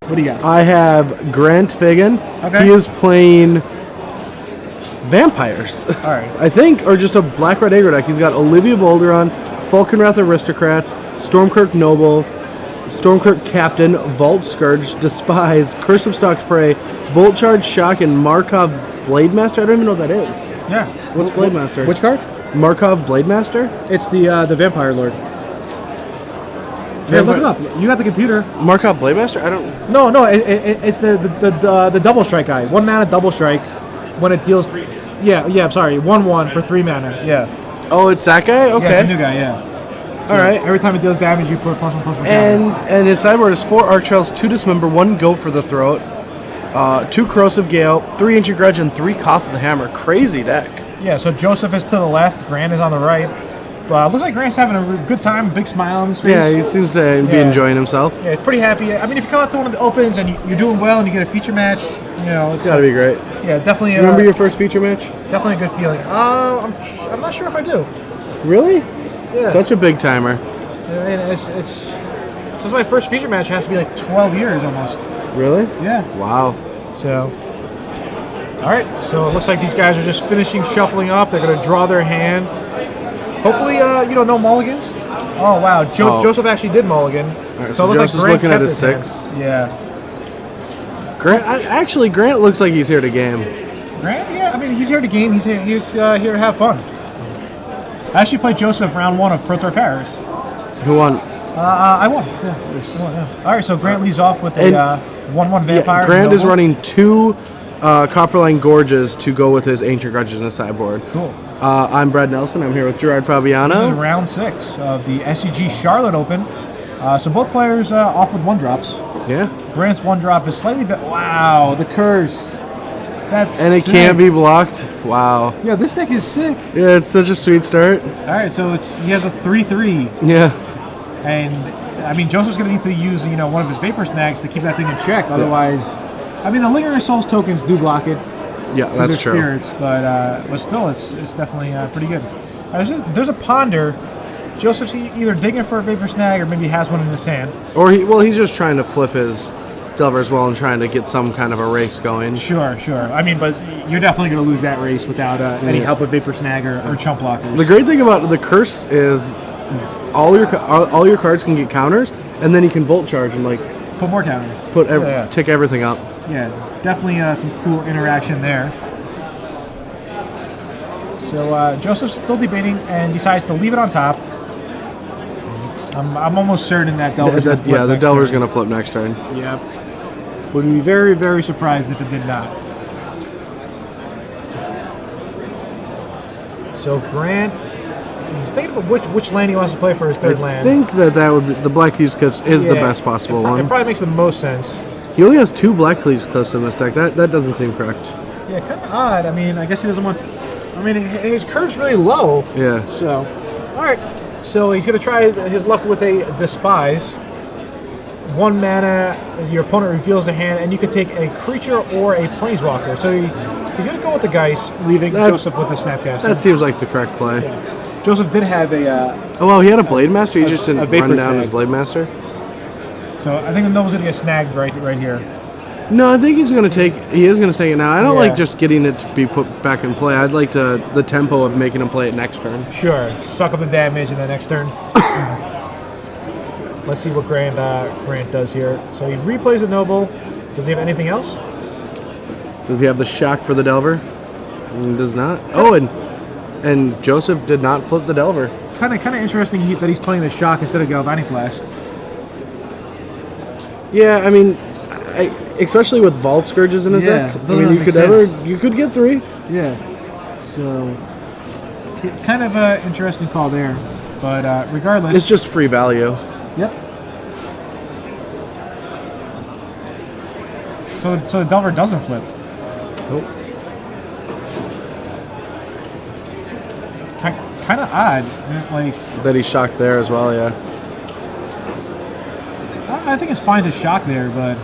What do you got? I have Grant Fagan. Okay. He is playing vampires. All right. I think, or just a black-red aggro deck. He's got Olivia Bolderon, Falconwrath Aristocrats, Stormkirk Noble, Stormkirk Captain, Vault Scourge, Despise, Curse of Stalked Prey, Bolt Charge, Shock, and Markov Blademaster. I don't even know what that is. Yeah. What's Blademaster? Which card? Markov Blademaster? It's the Vampire Lord. Yeah, look it up. You got the computer. Markov Blademaster? I don't... No, it's the double strike guy. 1 mana double strike when it deals... Yeah, I'm sorry. 1/1 for 3 mana. Yeah. Oh, it's that guy? Okay. Yeah, it's the new guy, yeah. All right. Every time it deals damage, you put +1/+1 and his sideboard is 4 Arc Trails, 2 Dismember, 1 Go for the Throat, 2 Corrosive Gale, 3 Ancient Grudge, and 3 Cough of the Hammer. Crazy deck. Yeah, so Joseph is to the left, Grant is on the right. Looks like Grant's having a good time, big smile on his face. Yeah, he seems to be enjoying himself. Yeah, pretty happy. I mean, if you come out to one of the opens and you're doing well and you get a feature match, you know, it's got to be great. Yeah, definitely. Remember your first feature match? Definitely a good feeling. I'm not sure if I do. Really? Yeah. Such a big timer. I mean, it's since my first feature match has to be like 12 years almost. Really? Yeah. Wow. So, all right. So it looks like these guys are just finishing shuffling up. They're gonna draw their hand. Hopefully, no mulligans. Oh wow, Joseph actually did mulligan. All right, so Joseph's like looking at his 6. Hand. Yeah. Grant looks like he's here to game. Grant? Yeah, I mean he's here to game. He's here to have fun. I actually played Joseph round 1 of Pro Tour Paris. Who won? I won. Yeah. Nice. I won, yeah. All right, so Grant leads off with a 1/1 vampire. Yeah, Grant is running 2 Copperline Gorges to go with his Ancient Grudges in the sideboard. Cool. I'm Brad Nelson. I'm here with Gerard Fabiano. This is round 6 of the SCG Charlotte Open. So both players off with 1-drops. Yeah. Grant's 1-drop is slightly better. Wow, the curse. That's and it sick. can't be blocked. Wow. Yeah, this deck is sick. Yeah, it's such a sweet start. All right, so he has a 3/3. Yeah. And I mean, Joseph's gonna need to use one of his Vapor Snags to keep that thing in check. Otherwise, I mean, the Lingering Souls tokens do block it. Yeah, that's true. Spirits, but still, it's definitely pretty good. There's a Ponder. Joseph's either digging for a Vapor Snag or maybe has one in his hand. Or he's just trying to flip his Delver as well and trying to get some kind of a race going. Sure. I mean, but you're definitely going to lose that race without any help with Vapor Snag or chump blockers. The great thing about the curse is all your cards can get counters, and then you can Bolt Charge and put more counters. Tick everything up. Yeah, definitely some cool interaction there. So Joseph's still debating and decides to leave it on top. I'm almost certain that Delver's going to flip. Yeah, the Delver's going to flip next turn. Yep. Would be very, very surprised if it did not. So Grant, he's thinking about which land he wants to play for his third land. I think that would be the Black Thieves Cliffs is the best possible one. It probably makes the most sense. He only has 2 Black Thieves Cliffs in this deck. That doesn't seem correct. Yeah, kind of odd. I mean, I guess he doesn't want. I mean, his curve's really low. Yeah. So, all right. So he's gonna try his luck with a Despise. 1 mana, your opponent reveals a hand, and you can take a creature or a planeswalker. So he's going to go with the Geist, leaving Joseph with the Snapcaster. That seems like the correct play. Yeah. Joseph did have a... oh, well, he had a Blademaster. He just didn't run down his Blademaster. So I think the Noble's going to get snagged right here. No, I think he is going to take it now. I don't like just getting it to be put back in play. I'd like the tempo of making him play it next turn. Sure. Suck up the damage in the next turn. Let's see what Grant does here. So he replays the Noble. Does he have anything else? Does he have the Shock for the Delver? He does not. Oh, and Joseph did not flip the Delver. Kind of interesting that he's playing the Shock instead of Galvanic Blast. Yeah, I mean, especially with Vault Scourges in his deck. I mean, you could get 3. Yeah. So kind of an interesting call there, but regardless, it's just free value. Yep. So the Delver doesn't flip. Nope. Kind of odd, that he shocked there as well. Yeah. I think it's fine to shock there, but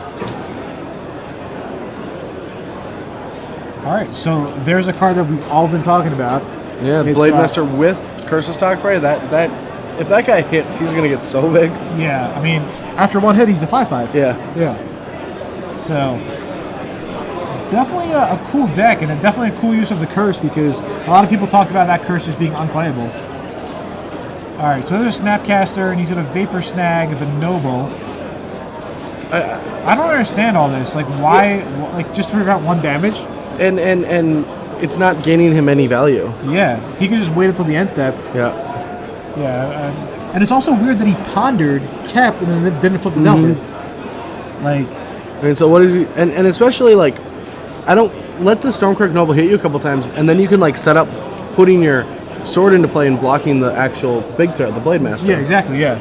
all right. So there's a card that we've all been talking about. Yeah, Blademaster with Curse of Stalked Prey. That if that guy hits, he's gonna get so big. Yeah, I mean, after 1 hit, he's a 5/5. Yeah. Yeah. So definitely a cool deck, and definitely a cool use of the curse, because a lot of people talked about that curse as being unplayable. All right, so there's a Snapcaster, and he's gonna Vapor Snag the Noble. I don't understand all this. Like, why? Like, just to prevent 1 damage? And it's not gaining him any value. Yeah, he could just wait until the end step. Yeah. Yeah, and it's also weird that he pondered, kept, and then didn't flip the Delver. Like, I mean, so what is he? And especially like, I don't let the Stormcroak Noble hit you a couple times, and then you can like set up putting your sword into play and blocking the actual big threat, the Blade Master. Yeah, exactly. Yeah.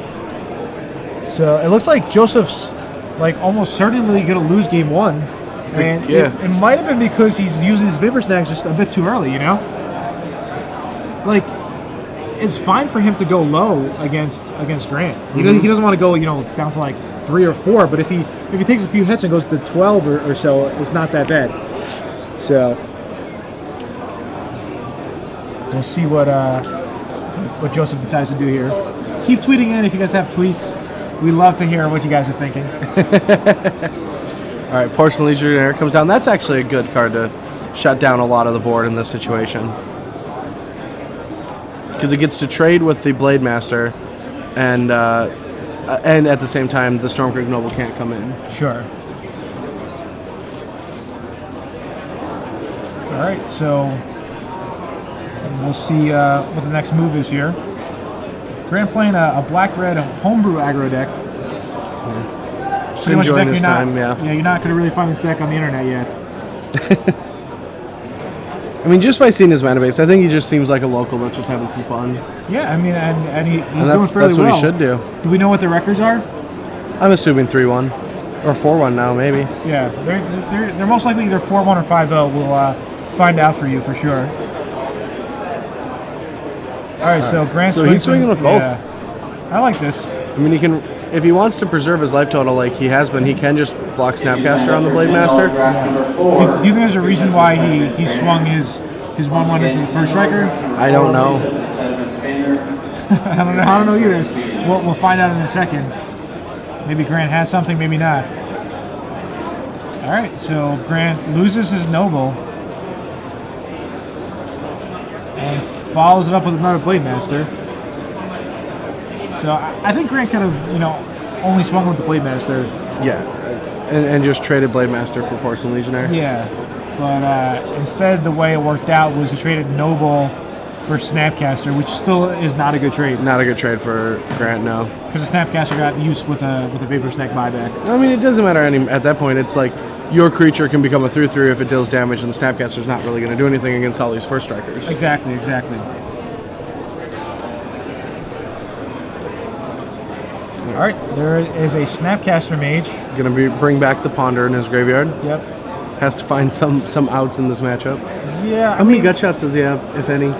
So it looks like Joseph's like almost certainly going to lose game 1, and it might have been because he's using his Vapor Snags just a bit too early. You know, like, it's fine for him to go low against Grant. He doesn't want to go, you know, down to like 3 or 4. But if he takes a few hits and goes to 12 or so, it's not that bad. So we'll see what Joseph decides to do here. Keep tweeting in if you guys have tweets. We love to hear what you guys are thinking. All right, Porcelain Legionnaire comes down. That's actually a good card to shut down a lot of the board in this situation, because it gets to trade with the Blade Master, and at the same time the Stormcroak Noble can't come in. Sure. All right, so we'll see what the next move is here. Grant playing a black-red homebrew aggro deck. Yeah. Just enjoying his time, yeah. Yeah, you're not going to really find this deck on the internet yet. I mean, just by seeing his mana base, I think he just seems like a local that's just having some fun. Yeah, I mean, and he's doing fairly that's well. what he should do. Do we know what the records are? I'm assuming 3-1 or 4-1 now, maybe. Yeah, they're most likely either 4-1 or 5-0. We'll find out for you for sure. All right, so Grant's he's swinging with both. Yeah. I like this. I mean, he can, if he wants to preserve his life total like he has been, he can just block Snapcaster on the Blade Master. Yeah. Do you think there's a reason why he swung his 1-1 into the first striker? I don't know. I don't know either. We'll find out in a second. Maybe Grant has something, maybe not. All right, so Grant loses his Noble and follows it up with another Blade Master. So I think Grant could have, you know, only swung with the Blade Master. Yeah, and just traded Blade Master for Porcelain Legionnaire. Yeah, but instead the way it worked out was he traded Noble for Snapcaster, which still is not a good trade. Not a good trade for Grant, no. Because the Snapcaster got used with a Vapor Snag buyback. I mean, it doesn't matter at that point. It's like your creature can become a 3/3 if it deals damage, and the Snapcaster's not really going to do anything against all these first strikers. Exactly. All right, there is a Snapcaster Mage. Going to bring back the Ponder in his graveyard. Yep. Has to find some outs in this matchup. Yeah. How many gut shots does he have, if any?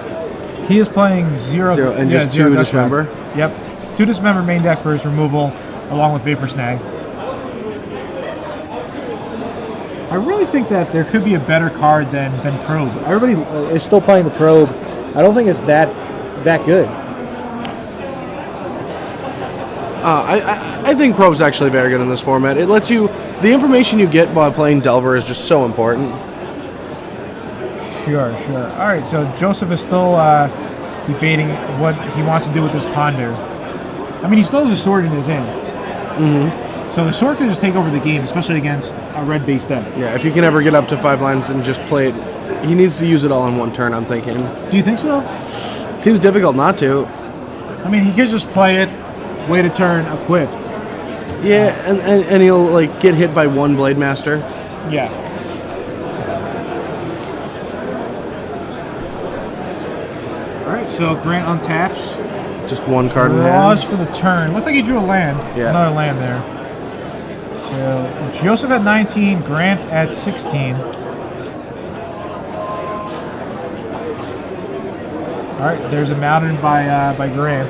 He is playing zero and just 2 Dismember? Yep. 2 Dismember main deck for his removal, along with Vapor Snag. I really think that there could be a better card than Probe. Everybody is still playing the Probe. I don't think it's that good. I think Probe's actually very good in this format. It lets you, the information you get while playing Delver is just so important. Sure. All right, so Joseph is still debating what he wants to do with this Ponder. I mean, he still has a sword in his hand. Mm-hmm. So the sword can just take over the game, especially against a red-based deck. Yeah, if you can ever get up to 5 lines and just play it, he needs to use it all in one turn, I'm thinking. Do you think so? It seems difficult not to. I mean, he could just play it, wait a turn, equipped. Yeah, and he'll like get hit by 1 Blade Master. Yeah. All right, so Grant untaps. Just 1 card in Draws hand. for the turn. Looks like he drew a land. Yeah. Another land there. So Joseph at 19, Grant at 16. All right, there's a mountain by Grant.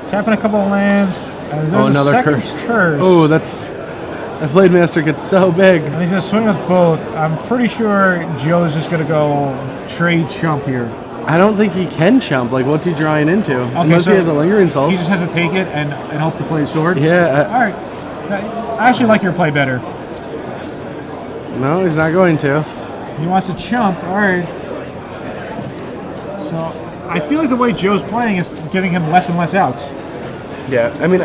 Tapping a couple of lands. And there's another a curse. Oh, that Blade Master gets so big. And he's gonna swing with both. I'm pretty sure Joe's just gonna go trade chump here. I don't think he can chump. Like, what's he drawing into? Okay, unless he has a Lingering Souls. He just has to take it and hope to play a sword? Yeah. All right. I actually like your play better. No, he's not going to. He wants to chump. All right. So I feel like the way Joe's playing is giving him less and less outs. Yeah, I mean,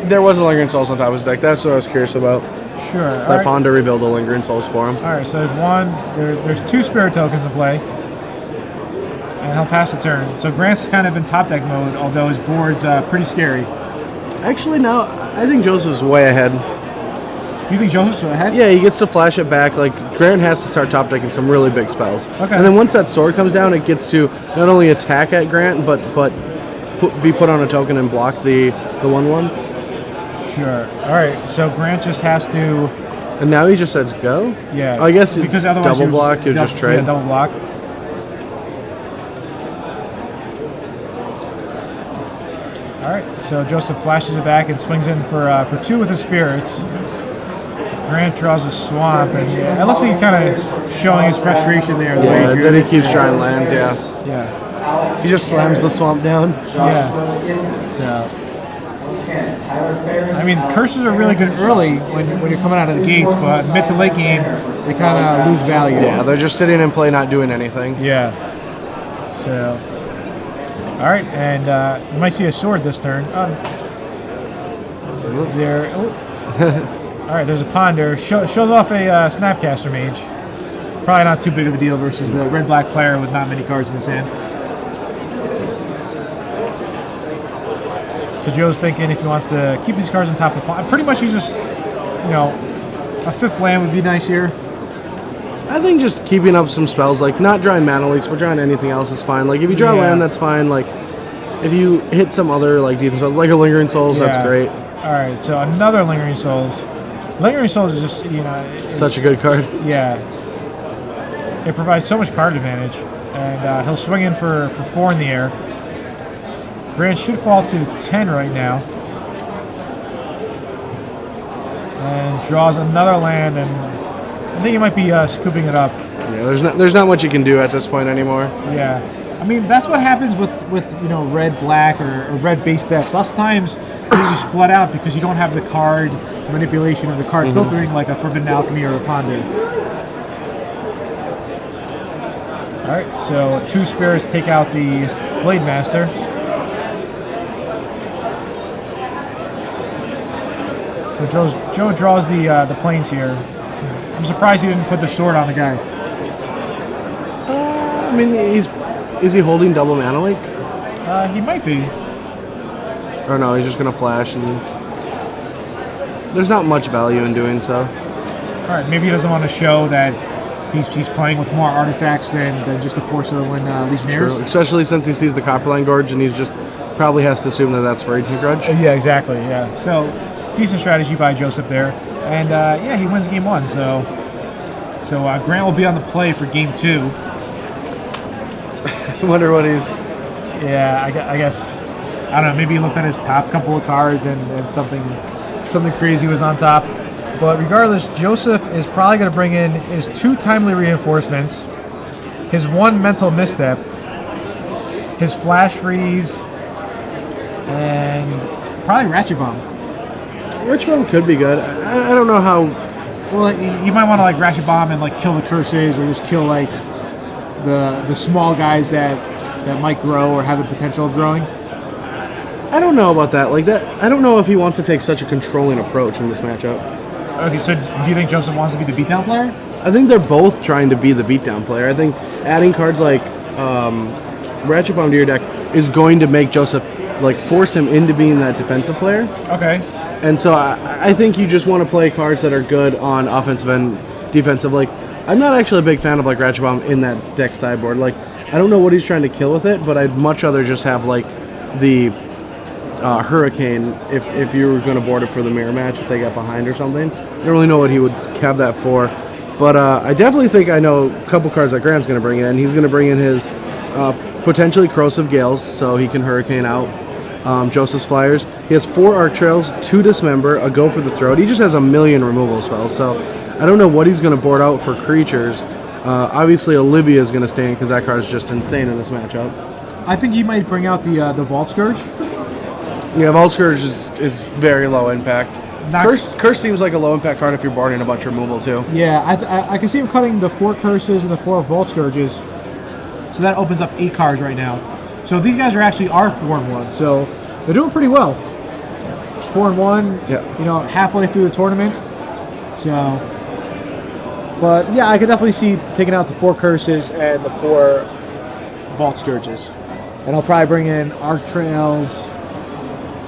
there was a Lingering Souls on top of his deck. That's what I was curious about. Sure. That pawn to rebuild a Lingering Souls for him. All right, so there's one. There's 2 Spirit tokens in play. And he'll pass the turn. So Grant's kind of in top deck mode, although his board's pretty scary. Actually, no, I think Joseph's way ahead. You think Joseph's ahead? Yeah, he gets to flash it back. Like, Grant has to start top decking some really big spells. Okay. And then once that sword comes down, it gets to not only attack at Grant, but be put on a token and block the 1/1. Sure. All right, so Grant just has to... And now he just says go? Yeah. I guess because otherwise double block, you just trade. Yeah, double block. All right, so Joseph flashes it back and swings in for 2 with his spirits. Grant draws a swamp, and it looks like he's kind of showing his frustration there. Yeah, then he keeps trying lands, yeah. Yeah. He just slams the swamp down. Yeah. So, I mean, curses are really good early when you're coming out of the gates, but mid to late game, they kind of lose value. Yeah, they're just sitting in play, not doing anything. Yeah. So, all right, and you might see a sword this turn. There. Oh. All right, there's a ponder. Shows off a Snapcaster Mage. Probably not too big of a deal versus the red-black player with not many cards in his hand. So Joe's thinking if he wants to keep these cards on top of the pond. Pretty much he's just, you know, a 5th land would be nice here. I think just keeping up some spells, like not drawing mana leaks, but drawing anything else is fine. Like if you draw land, that's fine. Like if you hit some other like decent spells, like a Lingering Souls, that's great. All right, so another Lingering Souls. Lingering Souls is just, you know... Such a good card. Yeah. It provides so much card advantage. And he'll swing in for 4 in the air. Grant should fall to 10 right now. And draws another land, and I think he might be scooping it up. Yeah, there's not much you can do at this point anymore. Yeah. I mean, that's what happens with you know, red-black or red-based decks. Lots of times you just flood out because you don't have the card manipulation or the card filtering like a Forbidden Alchemy or a Ponder. Alright, so 2 spirits take out the Blade Master. So Joe draws the planes here. I'm surprised he didn't put the sword on the guy. I mean, is he holding double mana leak? He might be. Or no, he's just gonna flash, and there's not much value in doing so. All right, maybe he doesn't want to show that he's playing with more artifacts than just the Porcelain Legionnaires. True, especially since he sees the Copperline Gorge, and he's just probably has to assume that that's for Ancient Grudge. Yeah, exactly. Yeah. So decent strategy by Joseph there, and yeah, he wins game 1. So Grant will be on the play for game 2. I wonder what he's. Yeah, I guess. I don't know. Maybe he looked at his top couple of cards and something crazy was on top. But regardless, Joseph is probably going to bring in his 2 timely reinforcements, his 1 mental misstep, his flash freeze, and probably Ratchet Bomb. Ratchet Bomb could be good. I don't know how. Well, you might want to like Ratchet Bomb and like kill the curses, or just kill like the small guys that might grow or have the potential of growing. I don't know about that. Like that, I don't know if he wants to take such a controlling approach in this matchup. Okay, so do you think Joseph wants to be the beatdown player? I think they're both trying to be the beatdown player. I think adding cards like Ratchet Bomb to your deck is going to make Joseph like force him into being that defensive player. Okay. And so I think you just want to play cards that are good on offensive and defensive. Like I'm not actually a big fan of like Ratchet Bomb in that deck sideboard. Like I don't know what he's trying to kill with it, but I'd much rather just have like the Hurricane if you were going to board it for the mirror match if they got behind or something. I don't really know what he would have that for, but I definitely think I know a couple cards that Grant's going to bring in. He's going to bring in his potentially Corrosive Gales so he can Hurricane out Joseph's Flyers. He has 4 Arc Trails, 2 Dismember, a Go for the Throat. He just has a million removal spells, so I don't know what he's going to board out for creatures. Obviously Olivia is going to stay in because that card is just insane in this matchup. I think he might bring out the Vault Scourge. Yeah, Vault Scourge is very low impact. Curse seems like a low impact card if you're boarding a bunch of removal too. Yeah, I can see him cutting the 4 Curses and the 4 Vault Scourges. So that opens up 8 cards right now. So these guys are 4-1. So they're doing pretty well. 4-1. Yeah. You know, halfway through the tournament. So, but yeah, I could definitely see taking out the 4 Curses and the 4 Vault Scourges. And I'll probably bring in Arc Trails.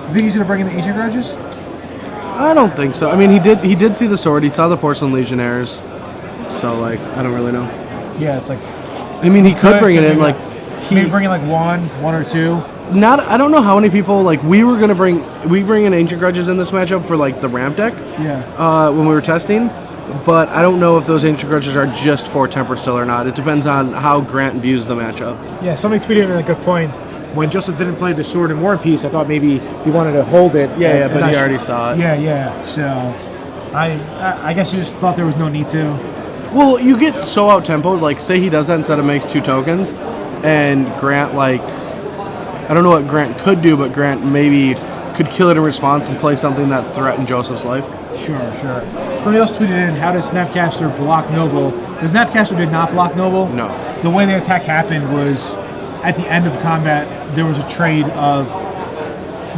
You think he's gonna bring in the Ancient Grudges? I don't think so. I mean, he did see the sword. He saw the Porcelain Legionnaires. So like, I don't really know. Yeah, it's like. I mean, he could bring it in like. Maybe bring in like one or two. I don't know how many people like we bring in Ancient Grudges in this matchup for like the ramp deck. Yeah. When we were testing, but I don't know if those Ancient Grudges are just for Tempered Still or not. It depends on how Grant views the matchup. Yeah, somebody tweeted in a good point. When Joseph didn't play the Sword and War and Peace, I thought maybe he wanted to hold it. Yeah, but he already saw it. Yeah. So I guess you just thought there was no need to. Well, you get so out tempoed. Like, say he does that instead of makes 2 tokens, and Grant like, I don't know what Grant could do, but Grant maybe could kill it in response and play something that threatened Joseph's life. Sure. Somebody else tweeted in, how does Snapcaster block Noble? The Snapcaster did not block Noble. No. The way the attack happened was, at the end of combat, there was a trade of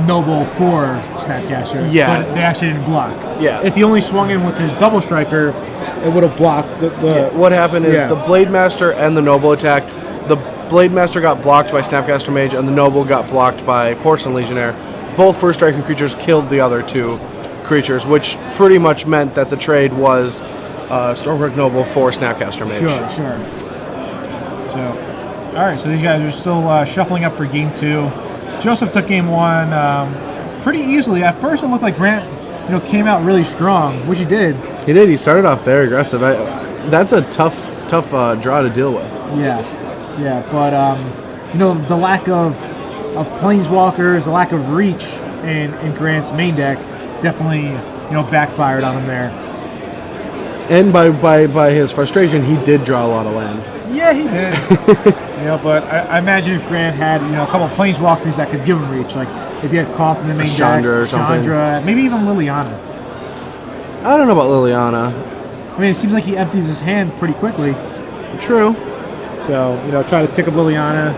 Noble for Snapcaster. Yeah. But they actually didn't block. Yeah. If he only swung in with his double striker, it would have blocked the What happened is the Blade Master and the Noble attacked. The Blade Master got blocked by Snapcaster Mage, and the Noble got blocked by Porcelain Legionnaire. Both first striking creatures killed the other 2 creatures, which pretty much meant that the trade was Stormcroak Noble for Snapcaster Mage. Sure. So. All right, so these guys are still shuffling up for game 2. Joseph took game 1 pretty easily. At first, it looked like Grant, came out really strong, which he did. He did. He started off very aggressive. That's a tough draw to deal with. Yeah. But the lack of planeswalkers, the lack of reach in Grant's main deck definitely backfired on him there. And by his frustration, he did draw a lot of land. Yeah, he did. But I imagine if Grant had a couple of planeswalkers that could give him reach, like if he had Koth in the main deck, Chandra or something. Chandra, maybe even Liliana. I don't know about Liliana. I mean, it seems like he empties his hand pretty quickly. True. So try to tick up Liliana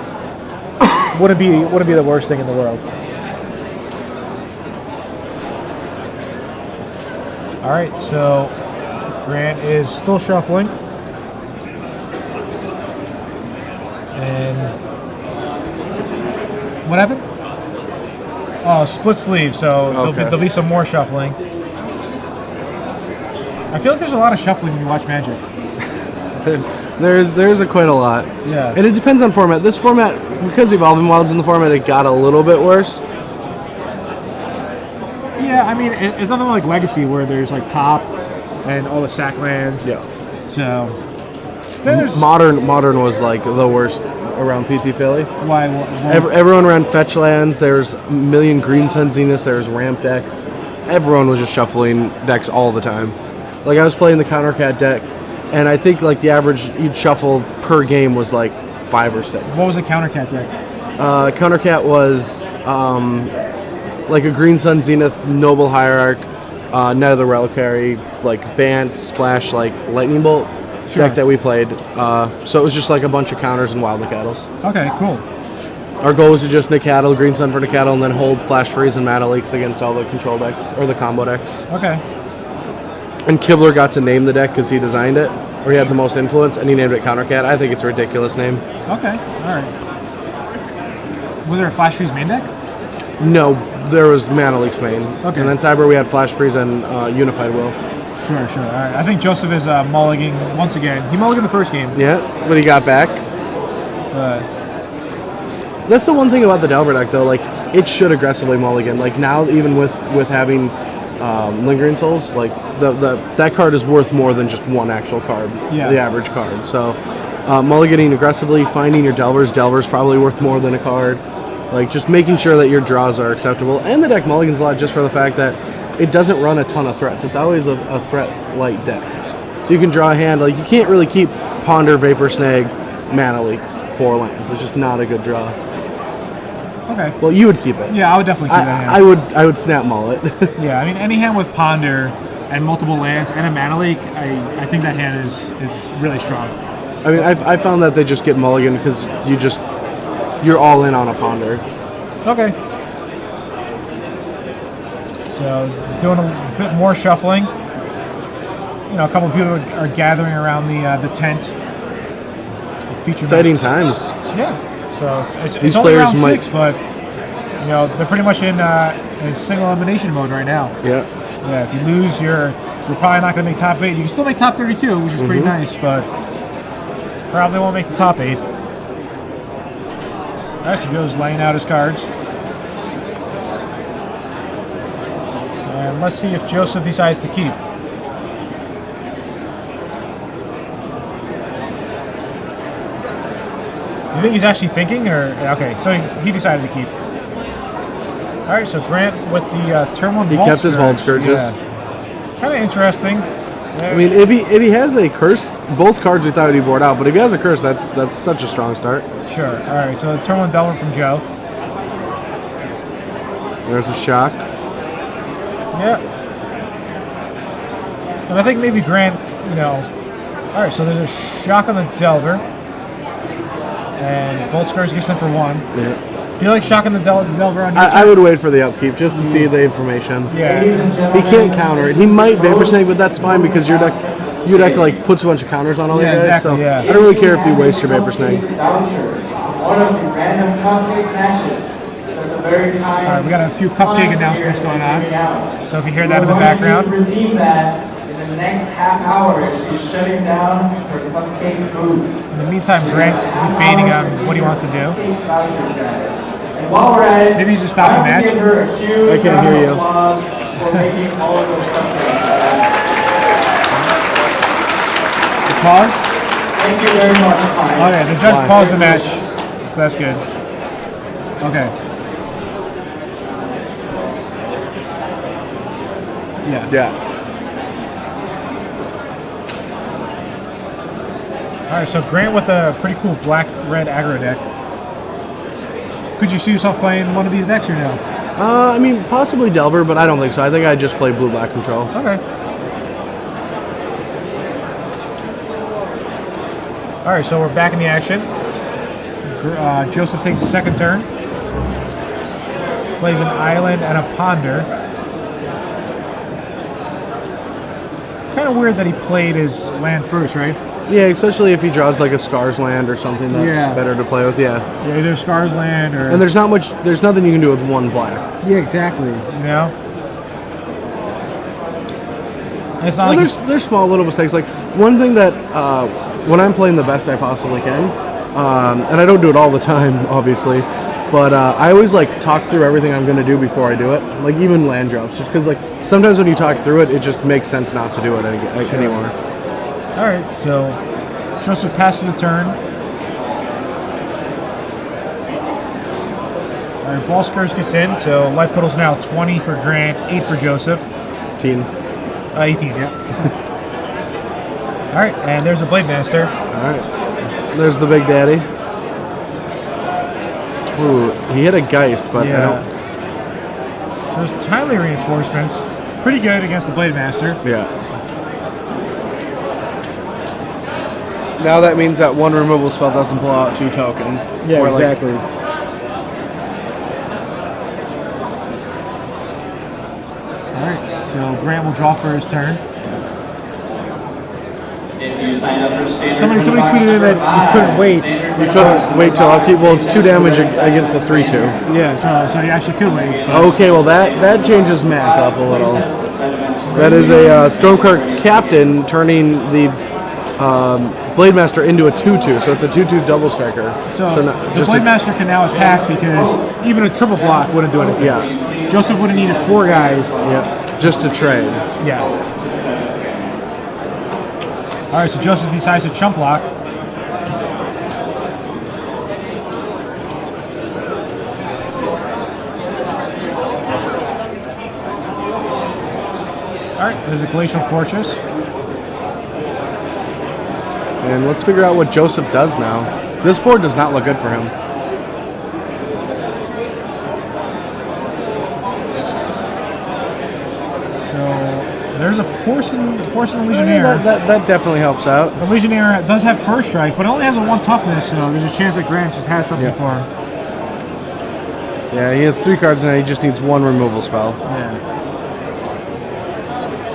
wouldn't be the worst thing in the world. All right, so Grant is still shuffling. And what happened? Oh, split sleeve. So there'll be some more shuffling. I feel like there's a lot of shuffling when you watch Magic. There's quite a lot. Yeah. And it depends on format. This format, because Evolving Wilds in the format, it got a little bit worse. Yeah, I mean, it's nothing like Legacy where there's like top and all the sack lands. Yeah. So Modern was like the worst around PT Philly. Why? Everyone ran fetch lands. There's a million Green Sun Zeniths. There's ramp decks. Everyone was just shuffling decks all the time. Like I was playing the Countercat deck, and I think like the average you'd shuffle per game was like 5 or 6. What was the Countercat deck? Countercat was like a Green Sun Zenith, Noble Hierarch, Net of the Reliquary, like Bant, Splash, like Lightning Bolt. Sure. Deck that we played. So it was just like a bunch of counters and wild Nicattles. Okay, cool. Our goal was to just Nicattle, Green Sun for Nicattle, and then hold Flash Freeze and Mana Leaks against all the control decks, or the combo decks. Okay. And Kibler got to name the deck because he designed it, or he had the most influence, and he named it Countercat. I think it's a ridiculous name. Okay, alright. Was there a Flash Freeze main deck? No, there was Mana Leaks main. Okay. And then Cyber we had Flash Freeze and Unified Will. Sure. All right. I think Joseph is mulliganing once again. He mulliganed the first game. Yeah, but he got back. That's the one thing about the Delver deck, though. Like, it should aggressively mulligan. Like, now, even with having Lingering Souls, like, that card is worth more than just one actual card, the average card. So, mulliganing aggressively, finding your Delvers. Delvers probably worth more than a card. Like, just making sure that your draws are acceptable. And the deck mulligans a lot just for the fact that it doesn't run a ton of threats. It's always a threat-light deck. So you can draw a hand. Like, you can't really keep Ponder, Vapor Snag, Mana Leak, 4 lands. It's just not a good draw. Okay. Well, you would keep it. Yeah, I would definitely keep that hand. I would snap maul it. Yeah, I mean, any hand with Ponder and multiple lands and a mana leak, I think that hand is really strong. I mean, I found that they just get mulligan because you're all in on a Ponder. Okay. So doing a bit more shuffling. You know, a couple of people are gathering around the tent. Exciting times. Yeah. So it's These only players round might. 6, but you know they're pretty much in single elimination mode right now. Yeah. Yeah. If you lose, you're probably not going to make top 8. You can still make top 32, which is pretty nice, but probably won't make the top 8. Actually, Joe's laying out his cards. And let's see if Joseph decides to keep. You think he's actually thinking, or okay? So he decided to keep. All right, so Grant with the turn 1. He kept his Vault Scourges. Yeah. Kind of interesting. I mean, if he has a curse, both cards we thought he'd board out. But if he has a curse, that's such a strong start. Sure. All right, so turn 1 Delver from Joe. There's a shock. Yeah. And I think maybe Grant, you know. All right, so there's a shock on the Delver. And Vault Scourge gets in for 1. Yeah. Do you like shocking the Delver on your I would wait for the upkeep just to see the information. Yeah. He can't counter it. He might Vapor Snake, but that's fine because your deck like puts a bunch of counters on all your guys. Exactly, so yeah. I don't really care if you waste your Vapor Snake. One of the random cupcake matches. At the very time. All right, we got a few cupcake announcements going on. So if you hear that in the background. Redeem that in the next half hour. She's shutting down her cupcake booth. In the meantime, Grant's debating on what he wants to do. And while we're at it, Maybe he's just stopping the match. give her a huge I can't hear round of you. applause for making all of those cupcakes. Pause? Thank you very much. Okay, the judge paused the match, so that's good. Okay. Yeah. All right, so Grant with a pretty cool black-red aggro deck. Could you see yourself playing one of these decks or no? I mean, possibly Delver, but I don't think so. I think I'd just play blue-black control. Okay. All right, so we're back in the action. Joseph takes the second turn. Plays an island and a ponder. Kind of weird that he played his land first, right? Yeah, especially if he draws like a Scars land or something that's Yeah. better to play with. Yeah. Yeah, either Scars land or. And there's nothing you can do with one black. Yeah, exactly. You know. And it's not And like there's small little mistakes. Like one thing that when I'm playing the best I possibly can, and I don't do it all the time, obviously, but I always like talk through everything I'm going to do before I do it. Like even land drops, just because like sometimes when you talk through it, it just makes sense not to do it anymore. All right, so Joseph passes the turn. All right, Ball Scourge gets in, so life total's now 20 for Grant, 8 for Joseph. 18. 18, yeah. All right, and there's a Blade Master. All right. There's the Big Daddy. Ooh, he hit a Geist, but I don't. So there's timely reinforcements. Pretty good against the Blade Master. Yeah. Now that means that one removal spell doesn't blow out 2 tokens. Yeah, Or, like, exactly. All right, so Grant will draw for his turn. If you sign up for standard Somebody tweeted in that you couldn't wait. You couldn't wait till upkeep. Well, it's 2 damage against a 3/2. Yeah, so you actually could wait. but- Okay, well that changes math up a little. That is a Stormkirk Captain turning the Blade Master into a 2/2, so it's a 2/2 double striker. So not, the just Blade a, Master can now attack because even a triple block wouldn't do anything. Yeah. Joseph would have needed 4 guys. yeah, just to trade. Yeah. All right, so Joseph decides to chump block. All right, there's a Glacial Fortress. And let's figure out what Joseph does now. This board does not look good for him. there's a porcine Legionnaire. That definitely helps out. The Legionnaire does have first strike, but it only has a 1 toughness, so there's a chance that Grant just has something for him. Yeah, he has 3 cards now. He just needs 1 removal spell. Yeah.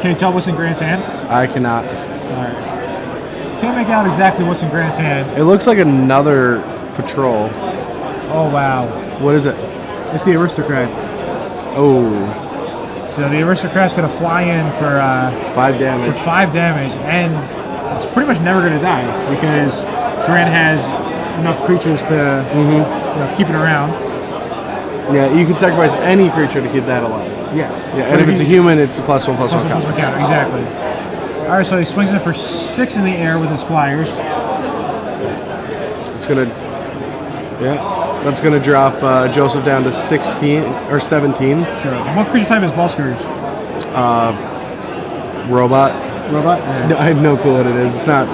Can you tell what's in Grant's hand? I cannot. Alright. Can't make out exactly what's in Grant's hand. It looks like another patrol. Oh, wow. What is it? It's the Aristocrat. Oh. So the Aristocrat's going to fly in for 5 damage. For 5 damage, and it's pretty much never going to die because Grant has enough creatures to keep it around. Yeah, you can sacrifice any creature to keep that alive. Yes. Yeah, and if it's a human, it's a +1/+1 counter. Exactly. All right, so he swings it for 6 in the air with his flyers. It's gonna, that's gonna drop Joseph down to 16 or 17. Sure. What creature type is Vault Scourge? Robot. Robot? Yeah. No, I have no clue what it is. It's not.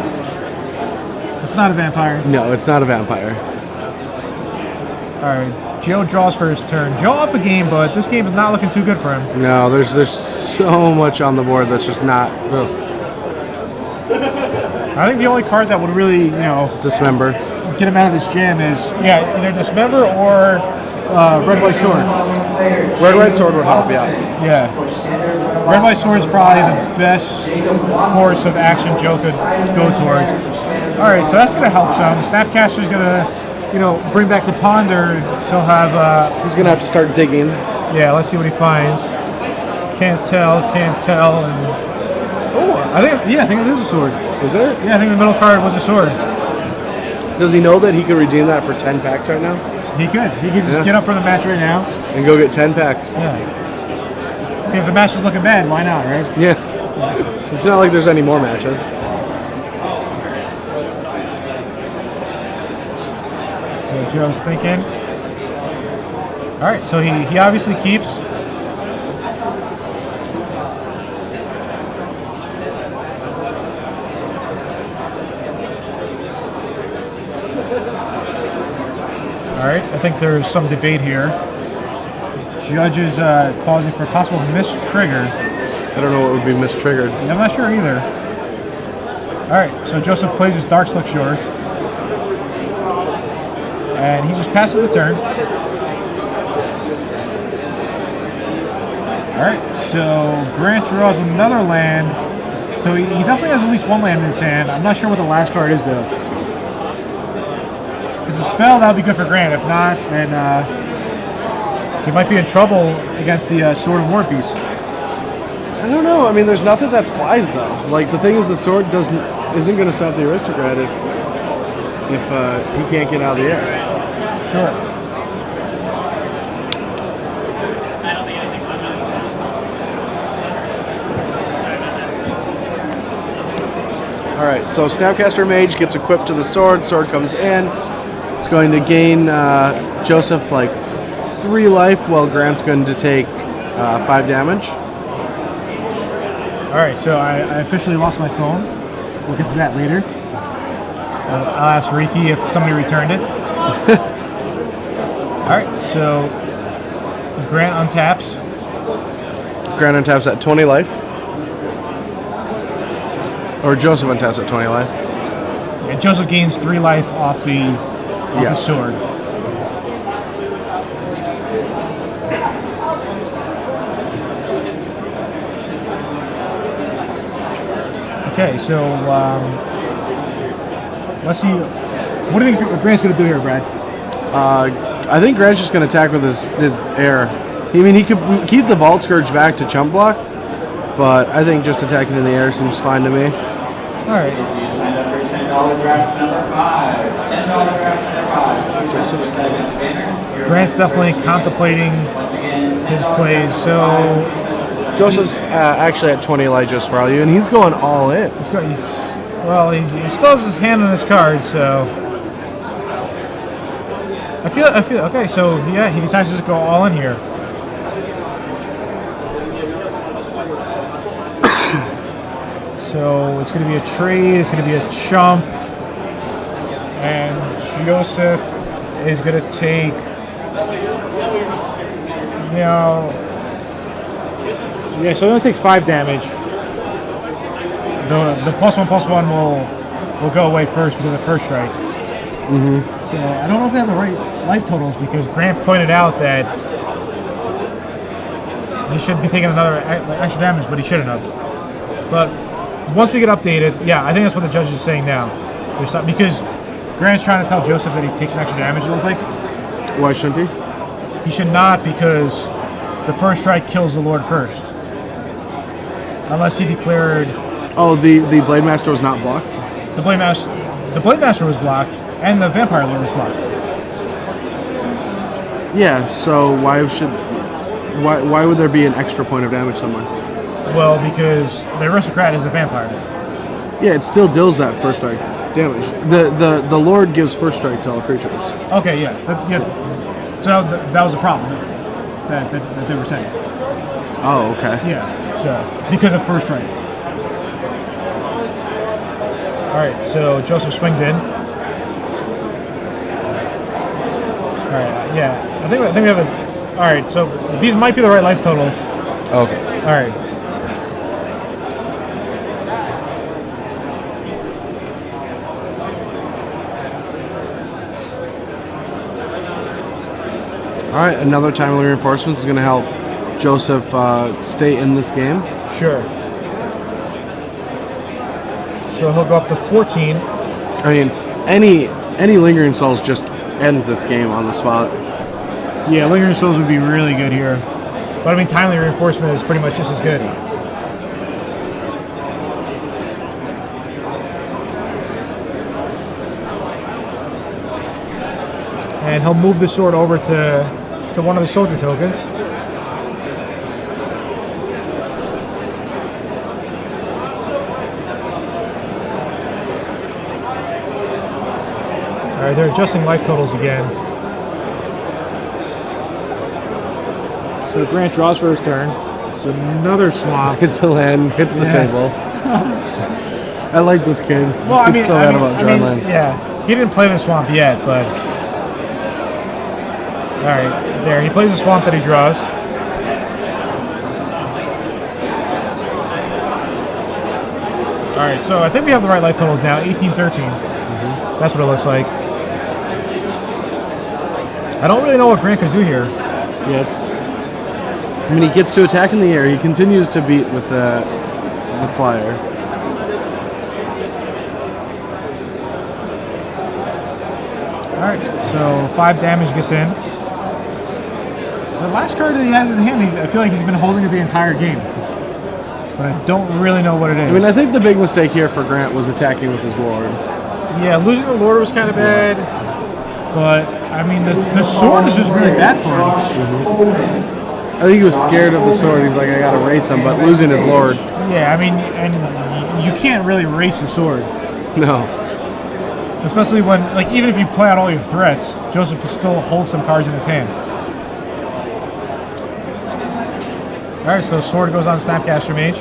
It's not a vampire. No, it's not a vampire. All right. Joe draws for his turn. Joe up a game, but this game is not looking too good for him. No, there's so much on the board that's just not. Ugh. I think the only card that would really, Dismember. get him out of this jam is either Dismember or Red White Sword. Red White Sword would help you out. Yeah. Red White Sword is probably the best course of action Joe could go towards. All right, so that's going to help some. Snapcaster's going to, bring back the Ponder. He'll have. He's going to have to start digging. Yeah, let's see what he finds. Can't tell. And I think it is a sword. Is it? Yeah, I think the middle card was a sword. Does he know that he could redeem that for 10 packs right now? He could. He could just get up for the match right now. And go get 10 packs. Yeah. If the match is looking bad, why not, right? Yeah. It's not like there's any more matches. So Joe's thinking. All right, so he obviously keeps. All right, I think there's some debate here. Judge is pausing for possible missed trigger. I don't know what would be mistriggered. Yeah, I'm not sure either. All right, so Joseph plays his Dark Slick Shores. And he just passes the turn. All right, so Grant draws another land. So he definitely has at least 1 land in his hand. I'm not sure what the last card is, though. Because the spell, that would be good for Grant. If not, then he might be in trouble against the Sword and War piece. I don't know. I mean, there's nothing that flies, though. Like, the thing is, the sword isn't going to stop the Aristocrat if he can't get out of the air. Sure. All right, so Snapcaster Mage gets equipped to the sword. Sword comes in. It's going to gain Joseph like 3 life, while Grant's going to take 5 damage. All right, so I officially lost my phone. We'll get to that later. I'll ask Ricky if somebody returned it. All right, so Grant untaps. Grant untaps at 20 life. Or Joseph untaps at 20 life. And Joseph gains 3 life off the sword. Okay, so let's see. What do you think Grant's going to do here, Brad? I think Grant's just going to attack with his air. I mean, he could keep the Vault Scourge back to chump block, but I think just attacking in the air seems fine to me. All right. You signed up for $10 draft number 5. $10 draft number 5. Grant's definitely contemplating his plays, so... Joseph's actually at 20 light just for all you, and he's going all in. He still has his hand on his card, so... I feel okay, so yeah, he decides to just go all in here. So it's going to be a trade, it's going to be a chump, and Joseph is going to take, so he only takes 5 damage. the +1/+1 will go away first because of the first strike. So I don't know if they have the right life totals because Grant pointed out that he should be taking another extra damage, but he shouldn't have. But once we get updated, yeah, I think that's what the judge is saying now. Because Grant's trying to tell Joseph that he takes an extra damage, it looks like. Why shouldn't he? He should not because the first strike kills the Lord first. Unless he declared... Oh, the Blade Master was not blocked? The Blade Master was blocked, and the Vampire Lord was blocked. Yeah, so why would there be an extra point of damage somewhere? Well, because the Aristocrat is a vampire. Yeah, it still deals that first strike damage. The Lord gives first strike to all creatures. Okay, yeah. So that was a problem that they were saying. Oh, okay. Yeah, so because of first strike. Alright, so Joseph swings in. Alright, yeah. I think we have a... Alright, so these might be the right life totals. Okay. Alright. All right, another timely reinforcement is going to help Joseph stay in this game. Sure. So he'll go up to 14. I mean, any Lingering Souls just ends this game on the spot. Yeah, Lingering Souls would be really good here. But I mean, timely reinforcement is pretty much just as good. And he'll move the sword over to one of the soldier tokens. Alright, they're adjusting life totals again. So Grant draws for his turn. So another swamp. Hits the land, hits the table. I like this game. Well, I mean, so bad about drawing lands. Yeah, he didn't play the swamp yet, but... Alright, there. He plays the swamp that he draws. Alright, so I think we have the right life totals now. 18-13. That's what it looks like. I don't really know what Grant could do here. Yeah, I mean, he gets to attack in the air. He continues to beat with the flyer. Alright, so 5 damage gets in. The last card that he has in hand, I feel like he's been holding it the entire game. But I don't really know what it is. I mean, I think the big mistake here for Grant was attacking with his Lord. Yeah, losing the Lord was kind of bad. But, I mean, the sword is just really bad for him. I think he was scared of the sword. He's like, I gotta race him, but losing his Lord. Yeah, I mean, and you can't really race the sword. No. Especially when, like, even if you play out all your threats, Joseph can still hold some cards in his hand. Alright, so sword goes on Snapcaster Mage.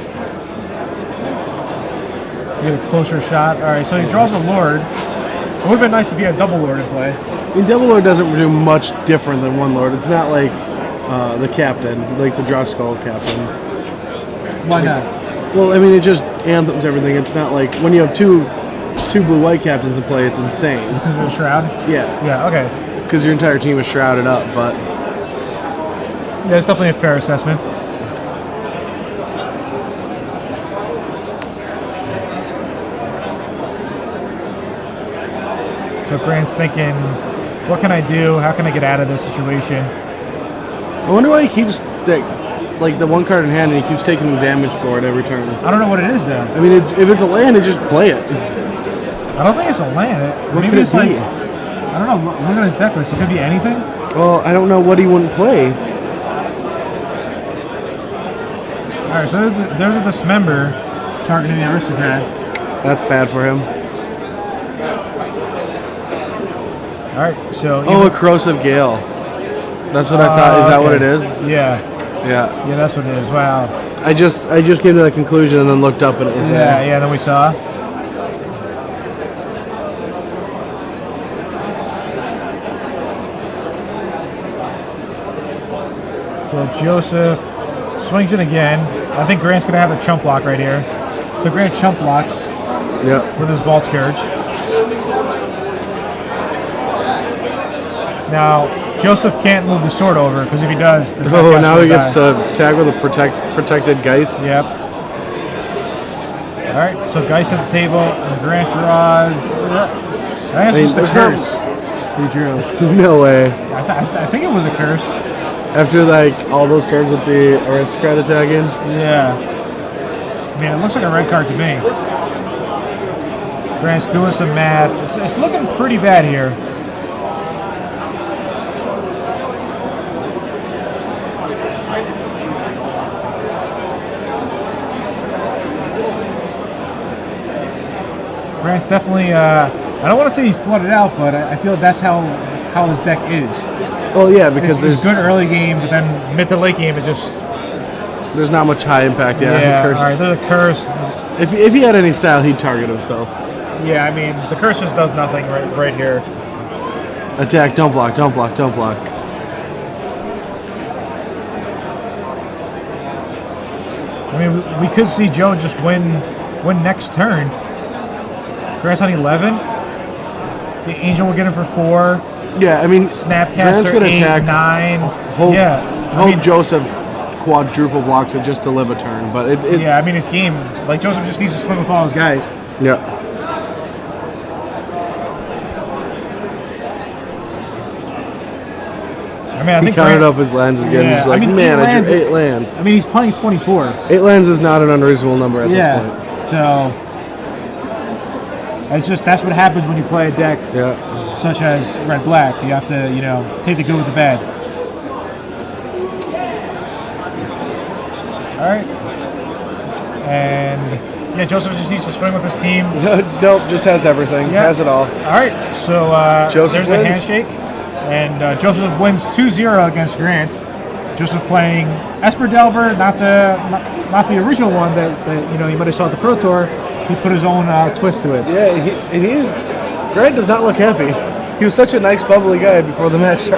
You get a closer shot. Alright, so he draws a Lord. It would have been nice if he had double Lord in play. I mean, double Lord doesn't do much different than one Lord. It's not like the captain, like the Draw Skull captain. Why not? Well, I mean, it just anthems everything. It's not like when you have two blue-white captains in play, it's insane. Because of the Shroud? Yeah. Yeah, okay. Because your entire team is shrouded up, but... Yeah, it's definitely a fair assessment. So Grant's thinking, what can I do? How can I get out of this situation? I wonder why he keeps the one card in hand and he keeps taking damage for it every turn. I don't know what it is though. I mean, if it's a land, then just play it. I don't think it's a land. What Maybe could it's it be? like, I don't know. Look at his deck list. It could be anything. Well, I don't know what he wouldn't play. Alright, so there's a Dismember targeting the Aristocrat. That's bad for him. Alright, so... Oh, a Corrosive Gale. That's what I thought. Is that what it is? Yeah. Yeah. Yeah, that's what it is. Wow. I just came to that conclusion and then looked up and it was there. Yeah, then we saw. So Joseph swings it again. I think Grant's going to have the chump block right here. So Grant chump blocks Yep. with his Vault Scourge. Now, Joseph can't move the sword over because if he does, this Oh, guy's now gonna he gets die. to tag with a protected Geist. Yep. All right, so Geist at the table, and Grant draws. That's just a there's curse. He drew. No way. I think it was a curse. After like all those turns with the aristocrat attacking. Yeah. I mean, it looks like a red card to me. Grant's doing some math. It's looking pretty bad here. Grant's definitely, I don't want to say he's flooded out, but I feel that's how his deck is. Well, yeah, because It's good early game, but then mid to late game, it just... there's not much high impact. Yeah, curse. all right, there's a curse. If he had any style, he'd target himself. Yeah, I mean, the curse just does nothing right here. Attack, don't block, don't block, don't block. I mean, we could see Joe just win next turn. Grant's on 11. The Angel will get him for 4. Yeah, I mean, Snapcaster Grant's gonna 8, attack. 9. Hope, Yeah, hope Joseph quadruple blocks it just to live a turn, but it yeah, I mean, it's game. Like, Joseph just needs to swing with all his guys. yeah. I mean, I He think counted Grant, up his lands again. Yeah, He's like, I mean, man, 8 I drew lands- 8 lands. I mean, he's playing 24. 8 lands is not an unreasonable number at Yeah, this point. so that's what happens when you play a deck Yeah. such as red black. You have to, take the good with the bad. All right, and yeah, Joseph just needs to swing with his team. Nope, just has everything. Yeah. Has it all. All right, so Joseph there's a wins. handshake, and Joseph wins 2-0 against Grant. Joseph playing Esper Delver, not the original one that you might have saw at the Pro Tour. He put his own twist to it. Yeah, Grant does not look happy. He was such a nice, bubbly guy before the match started.